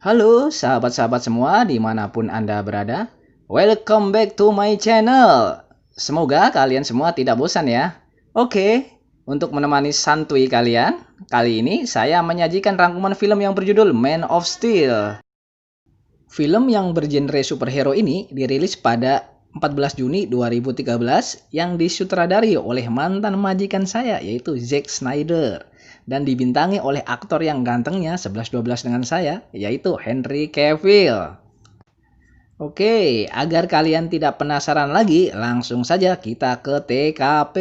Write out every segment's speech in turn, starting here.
Halo sahabat-sahabat semua dimanapun Anda berada. Welcome back to my channel. Semoga kalian semua tidak bosan ya. Oke, untuk menemani santuy kalian, kali ini saya menyajikan rangkuman film yang berjudul Man of Steel. Film yang bergenre superhero ini dirilis pada 14 Juni 2013 yang disutradari oleh mantan majikan saya yaitu Zack Snyder dan dibintangi oleh aktor yang gantengnya 11-12 dengan saya yaitu Henry Cavill. Oke, agar kalian tidak penasaran lagi, langsung saja kita ke TKP.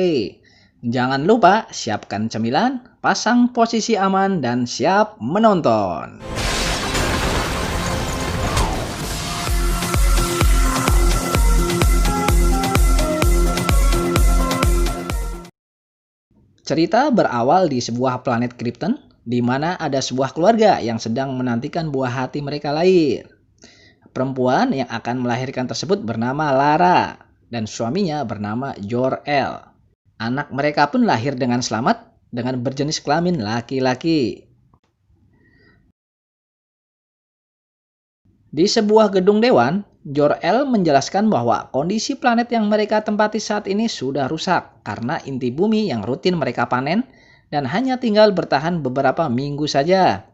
Jangan lupa siapkan cemilan, pasang posisi aman dan siap menonton. Cerita berawal di sebuah planet Krypton, di mana ada sebuah keluarga yang sedang menantikan buah hati mereka lahir. Perempuan yang akan melahirkan tersebut bernama Lara, dan suaminya bernama Jor-El. Anak mereka pun lahir dengan selamat, dengan berjenis kelamin laki-laki. Di sebuah gedung dewan, Jor-El menjelaskan bahwa kondisi planet yang mereka tempati saat ini sudah rusak karena inti bumi yang rutin mereka panen dan hanya tinggal bertahan beberapa minggu saja.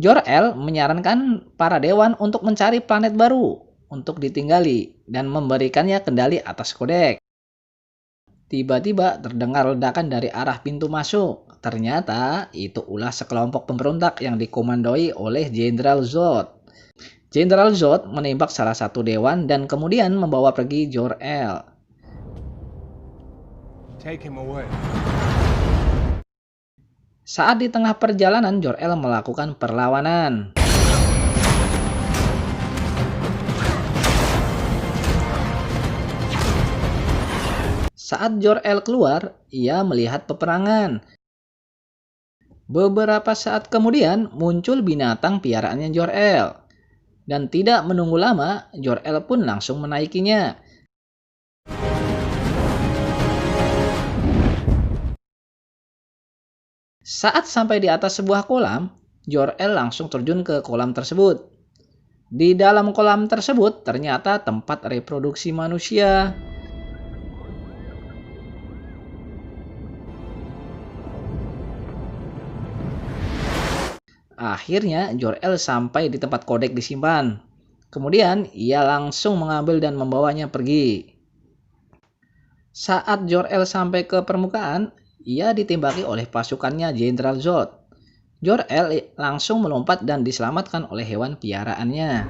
Jor-El menyarankan para dewan untuk mencari planet baru untuk ditinggali dan memberikannya kendali atas kodek. Tiba-tiba terdengar ledakan dari arah pintu masuk. Ternyata itu ulah sekelompok pemberontak yang dikomandoi oleh Jenderal Zod. Jenderal Zod menembak salah satu dewan dan kemudian membawa pergi Jor-El. Take him away. Saat di tengah perjalanan, Jor-El melakukan perlawanan. Saat Jor-El keluar, ia melihat peperangan. Beberapa saat kemudian muncul binatang piaraannya Jor-El. Dan tidak menunggu lama, Jor-El pun langsung menaikinya. Saat sampai di atas sebuah kolam, Jor-El langsung terjun ke kolam tersebut. Di dalam kolam tersebut ternyata tempat reproduksi manusia. Akhirnya Jor-El sampai di tempat kodek disimpan. Kemudian ia langsung mengambil dan membawanya pergi. Saat Jor-El sampai ke permukaan, ia ditembaki oleh pasukannya Jenderal Zod. Jor-El langsung melompat dan diselamatkan oleh hewan piaraannya.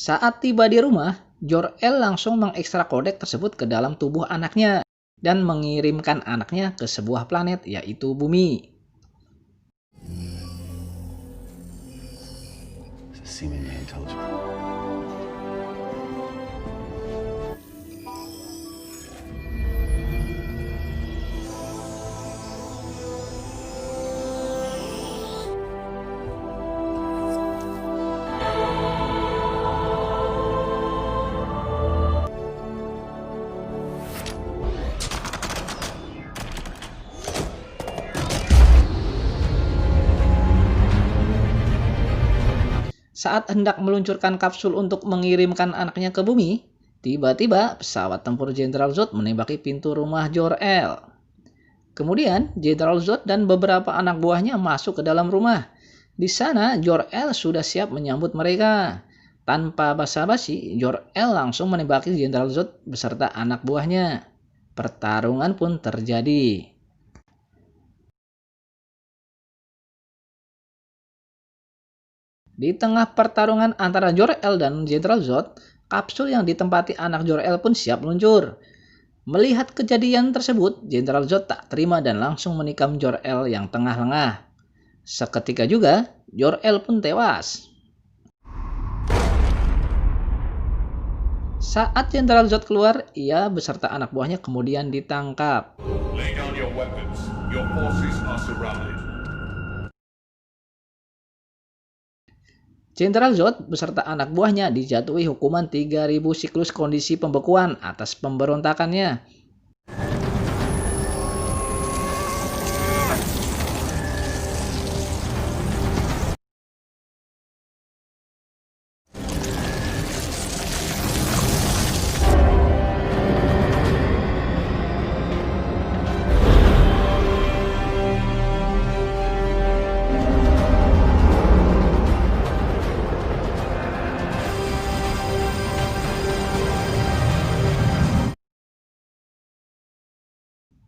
Saat tiba di rumah, Jor-El langsung mengekstrak kodek tersebut ke dalam tubuh anaknya dan mengirimkan anaknya ke sebuah planet yaitu Bumi. Seemingly intelligible. Saat hendak meluncurkan kapsul untuk mengirimkan anaknya ke bumi, tiba-tiba pesawat tempur Jenderal Zod menembaki pintu rumah Jor-El. Kemudian, Jenderal Zod dan beberapa anak buahnya masuk ke dalam rumah. Di sana, Jor-El sudah siap menyambut mereka. Tanpa basa-basi, Jor-El langsung menembaki Jenderal Zod beserta anak buahnya. Pertarungan pun terjadi. Di tengah pertarungan antara Jor-El dan Jenderal Zod, kapsul yang ditempati anak Jor-El pun siap meluncur. Melihat kejadian tersebut, Jenderal Zod tak terima dan langsung menikam Jor-El yang tengah lengah. Seketika juga, Jor-El pun tewas. Saat Jenderal Zod keluar, ia beserta anak buahnya kemudian ditangkap. Lay down your weapons. Your forces are surrounded. Jenderal Zod beserta anak buahnya dijatuhi hukuman 3.000 siklus kondisi pembekuan atas pemberontakannya.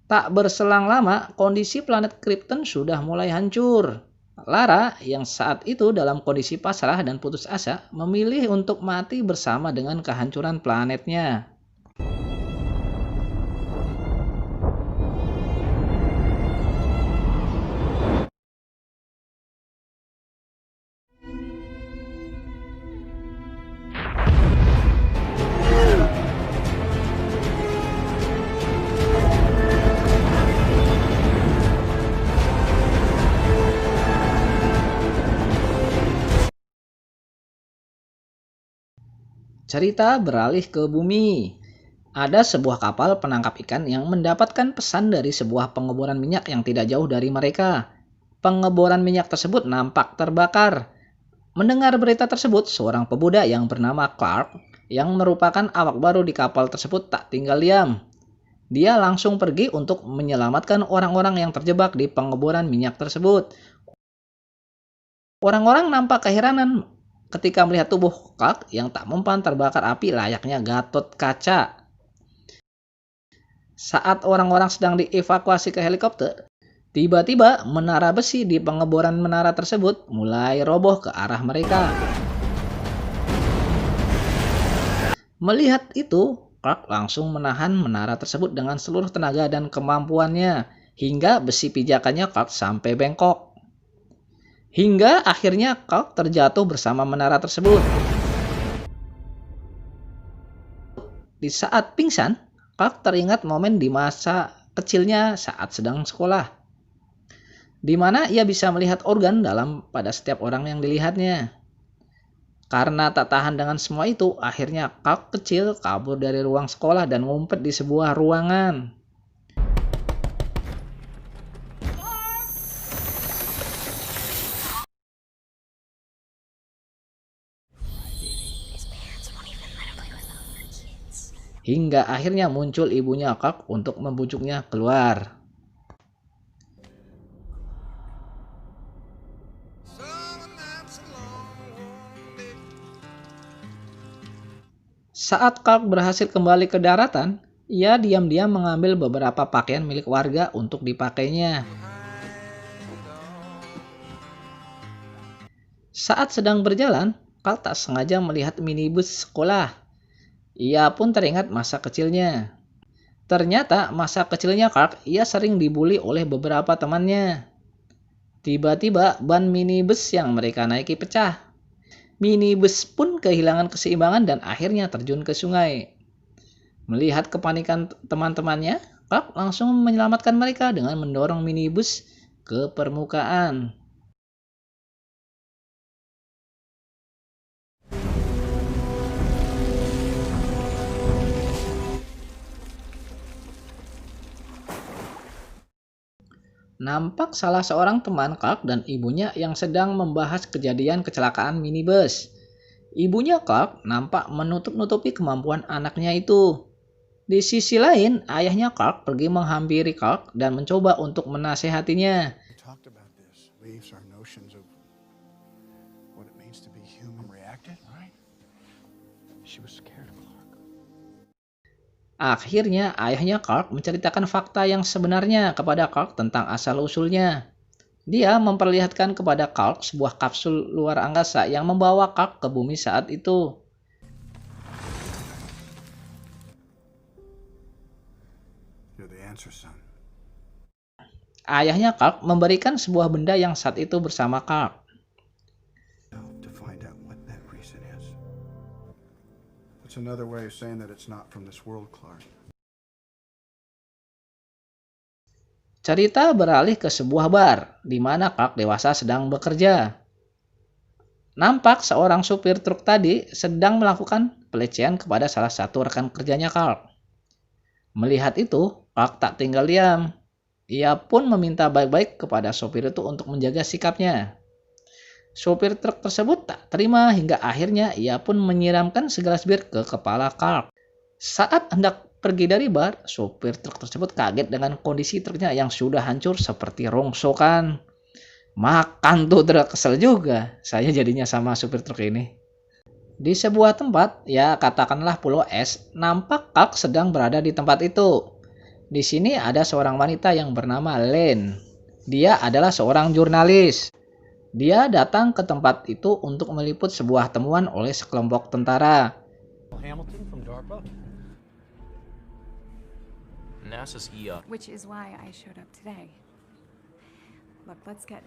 Tak berselang lama, kondisi planet Krypton sudah mulai hancur. Lara, yang saat itu dalam kondisi pasrah dan putus asa, memilih untuk mati bersama dengan kehancuran planetnya. Cerita beralih ke bumi. Ada sebuah kapal penangkap ikan yang mendapatkan pesan dari sebuah pengeboran minyak yang tidak jauh dari mereka. Pengeboran minyak tersebut nampak terbakar. Mendengar berita tersebut, seorang pemuda yang bernama Clark, yang merupakan awak baru di kapal tersebut, tak tinggal diam. Dia langsung pergi untuk menyelamatkan orang-orang yang terjebak di pengeboran minyak tersebut. Orang-orang nampak keheranan ketika melihat tubuh Clark yang tak mempan terbakar api layaknya Gatot Kaca. Saat orang-orang sedang dievakuasi ke helikopter, tiba-tiba menara besi di pengeboran menara tersebut mulai roboh ke arah mereka. Melihat itu, Clark langsung menahan menara tersebut dengan seluruh tenaga dan kemampuannya, hingga besi pijakannya Clark sampai bengkok. Hingga akhirnya Clark terjatuh bersama menara tersebut. Di saat pingsan, Clark teringat momen di masa kecilnya saat sedang sekolah, di mana ia bisa melihat organ dalam pada setiap orang yang dilihatnya. Karena tak tahan dengan semua itu, akhirnya Clark kecil kabur dari ruang sekolah dan ngumpet di sebuah ruangan. Hingga akhirnya muncul ibunya Clark untuk membujuknya keluar. Saat Clark berhasil kembali ke daratan, ia diam-diam mengambil beberapa pakaian milik warga untuk dipakainya. Saat sedang berjalan, Clark tak sengaja melihat minibus sekolah. Ia pun teringat masa kecilnya. Ternyata masa kecilnya Clark, ia sering dibully oleh beberapa temannya. Tiba-tiba ban minibus yang mereka naiki pecah. Minibus pun kehilangan keseimbangan dan akhirnya terjun ke sungai. Melihat kepanikan teman-temannya, Clark langsung menyelamatkan mereka dengan mendorong minibus ke permukaan. Nampak salah seorang teman Clark dan ibunya yang sedang membahas kejadian kecelakaan minibus. Ibunya Clark nampak menutup-nutupi kemampuan anaknya itu. Di sisi lain, ayahnya Clark pergi menghampiri Clark dan mencoba untuk menasehatinya. We talked about this. Leaves our notions of what it means to be human. Reacted, right? She was scared of Clark. Akhirnya, ayahnya Clark menceritakan fakta yang sebenarnya kepada Clark tentang asal-usulnya. Dia memperlihatkan kepada Clark sebuah kapsul luar angkasa yang membawa Clark ke bumi saat itu. You're the answer, son. Ayahnya Clark memberikan sebuah benda yang saat itu bersama Clark. To find out what that reason is. That's another way of saying that it's not from this world, Clark. Cerita beralih ke sebuah bar, di mana Clark dewasa sedang bekerja. Nampak seorang supir truk tadi sedang melakukan pelecehan kepada salah satu rekan kerjanya Clark. Melihat itu, Clark tak tinggal diam. Ia pun meminta baik-baik kepada sopir itu untuk menjaga sikapnya. Sopir truk tersebut tak terima hingga akhirnya ia pun menyiramkan segelas bir ke kepala Clark. Saat hendak pergi dari bar, sopir truk tersebut kaget dengan kondisi truknya yang sudah hancur seperti rongsokan. Makan tuh truk, kesel juga saya jadinya sama supir truk ini. Di sebuah tempat, ya katakanlah pulau es, nampak Clark sedang berada di tempat itu. Di sini ada seorang wanita yang bernama Lane. Dia adalah seorang jurnalis. Dia datang ke tempat itu untuk meliput sebuah temuan oleh sekelompok tentara. Hamilton from DARPA. NASA's EO. Which is why I showed up today. Look, let's get...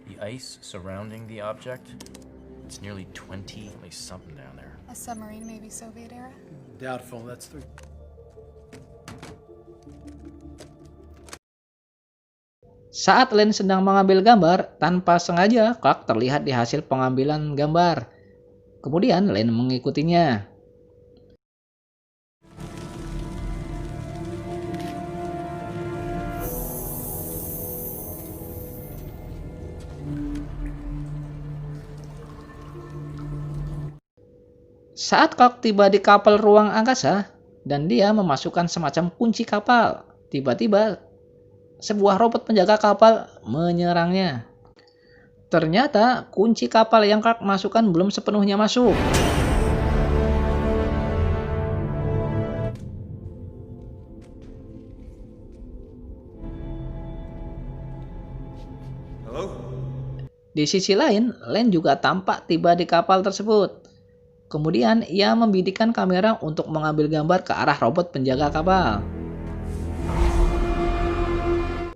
The ice surrounding the object, it's nearly 20, at least something down there. A submarine, maybe Soviet era? Doubtful. That's the... Saat Lane sedang mengambil gambar, tanpa sengaja Clark terlihat di hasil pengambilan gambar. Kemudian Lane mengikutinya. Saat Clark tiba di kapal ruang angkasa dan dia memasukkan semacam kunci kapal, tiba-tiba sebuah robot penjaga kapal menyerangnya. Ternyata kunci kapal yang Clark masukkan belum sepenuhnya masuk. Hello? Di sisi lain, Lane juga tampak tiba di kapal tersebut. Kemudian ia membidikkan kamera untuk mengambil gambar ke arah robot penjaga kapal.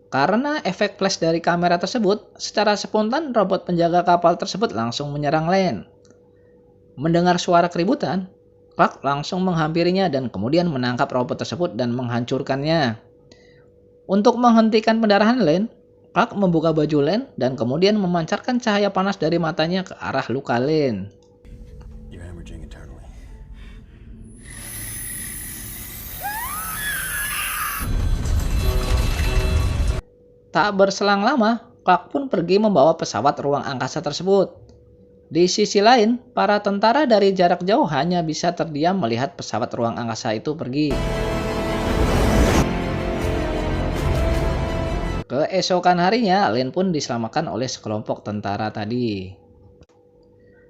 Karena efek flash dari kamera tersebut, secara spontan robot penjaga kapal tersebut langsung menyerang Lane. Mendengar suara keributan, Clark langsung menghampirinya dan kemudian menangkap robot tersebut dan menghancurkannya. Untuk menghentikan pendarahan Lane, Clark membuka baju Lane dan kemudian memancarkan cahaya panas dari matanya ke arah luka Lane. You're hemorrhaging internally. Tak berselang lama, Clark pun pergi membawa pesawat ruang angkasa tersebut. Di sisi lain, para tentara dari jarak jauh hanya bisa terdiam melihat pesawat ruang angkasa itu pergi. Keesokan harinya, Lane pun diselamatkan oleh sekelompok tentara tadi.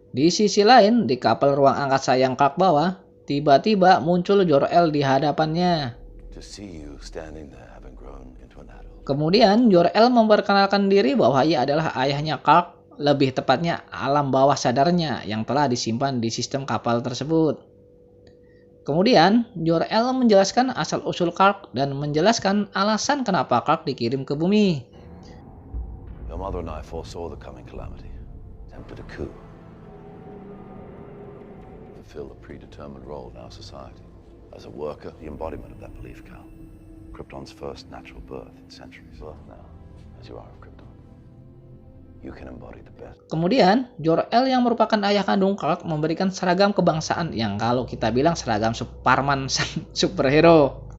Di sisi lain, di kapal ruang angkasa yang Clark bawa, tiba-tiba muncul Jor-El di hadapannya. To see you standing there having grown into an adult. Kemudian Jor-El memperkenalkan diri bahwa ia adalah ayahnya Clark, lebih tepatnya alam bawah sadarnya yang telah disimpan di sistem kapal tersebut. Kemudian Jor-El menjelaskan asal-usul Clark dan menjelaskan alasan kenapa Clark dikirim ke bumi. Your mother and I foresaw the coming calamity, attempted a coup, fulfill a predetermined role in our society. As a worker, the embodiment of that belief, Cal. Krypton's first natural birth in centuries. Birth now, as you are of Krypton. You can embody the best. Kemudian Jor-El yang merupakan ayah kandung Clark memberikan seragam kebangsaan yang kalau kita bilang seragam Superman superhero.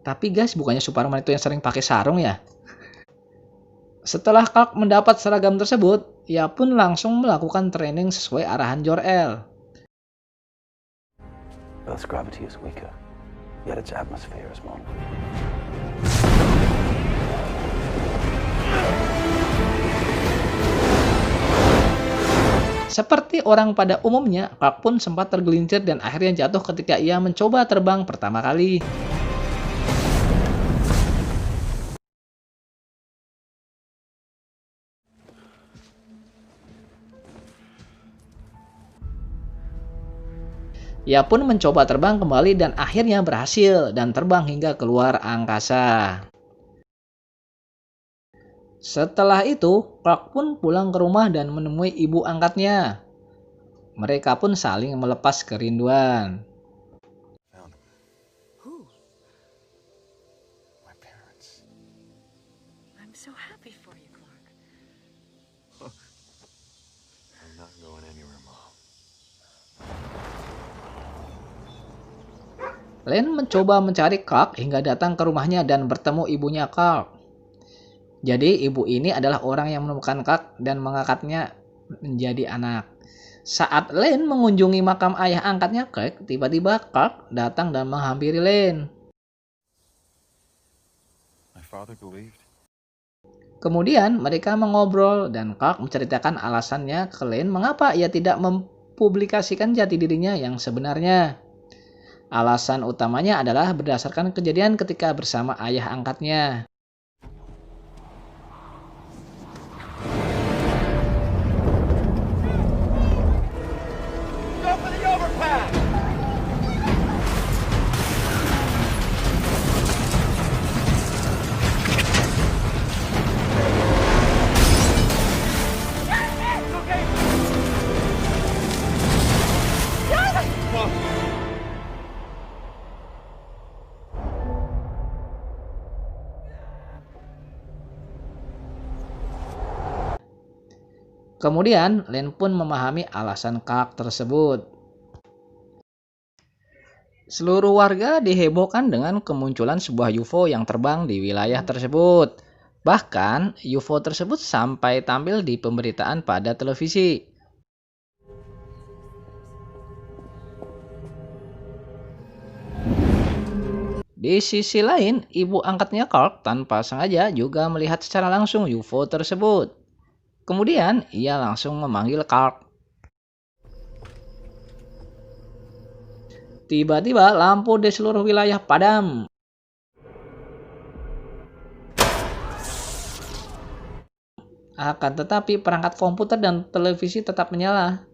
Tapi guys, bukannya Superman itu yang sering pakai sarung ya? Setelah Clark mendapat seragam tersebut, ia pun langsung melakukan training sesuai arahan Jor-El. Earth's gravity is weaker, yet its atmosphere is more. Seperti orang pada umumnya, Clark pun sempat tergelincir dan akhirnya jatuh ketika ia mencoba terbang pertama kali. Ia pun mencoba terbang kembali dan akhirnya berhasil dan terbang hingga keluar angkasa. Setelah itu, Clark pun pulang ke rumah dan menemui ibu angkatnya. Mereka pun saling melepas kerinduan. Found him. Who? My parents. I'm so happy for you, Clark. I'm not going anywhere, Mom. Len mencoba mencari Clark hingga datang ke rumahnya dan bertemu ibunya Clark. Jadi ibu ini adalah orang yang menemukan Clark dan mengangkatnya menjadi anak. Saat Len mengunjungi makam ayah angkatnya Clark, tiba-tiba Clark datang dan menghampiri Len. My father believed. Kemudian mereka mengobrol dan Clark menceritakan alasannya ke Len mengapa ia tidak mempublikasikan jati dirinya yang sebenarnya. Alasan utamanya adalah berdasarkan kejadian ketika bersama ayah angkatnya. Kemudian, Len pun memahami alasan Clark tersebut. Seluruh warga dihebohkan dengan kemunculan sebuah UFO yang terbang di wilayah tersebut. Bahkan, UFO tersebut sampai tampil di pemberitaan pada televisi. Di sisi lain, ibu angkatnya Clark tanpa sengaja juga melihat secara langsung UFO tersebut. Kemudian, ia langsung memanggil Clark. Tiba-tiba, lampu di seluruh wilayah padam. Akan tetapi, perangkat komputer dan televisi tetap menyala.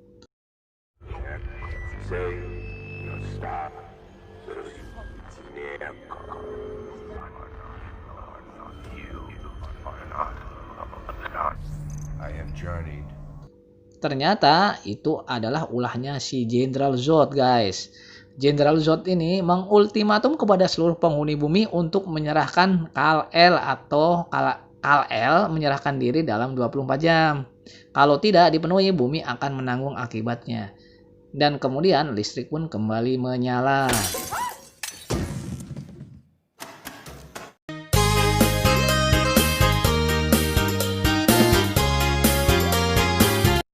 Ternyata itu adalah ulahnya si Jenderal Zod, guys. Jenderal Zod ini mengultimatum kepada seluruh penghuni bumi untuk menyerahkan Kal-El atau Kal-El menyerahkan diri dalam 24 jam. Kalau tidak dipenuhi, bumi akan menanggung akibatnya. Dan kemudian listrik pun kembali menyala.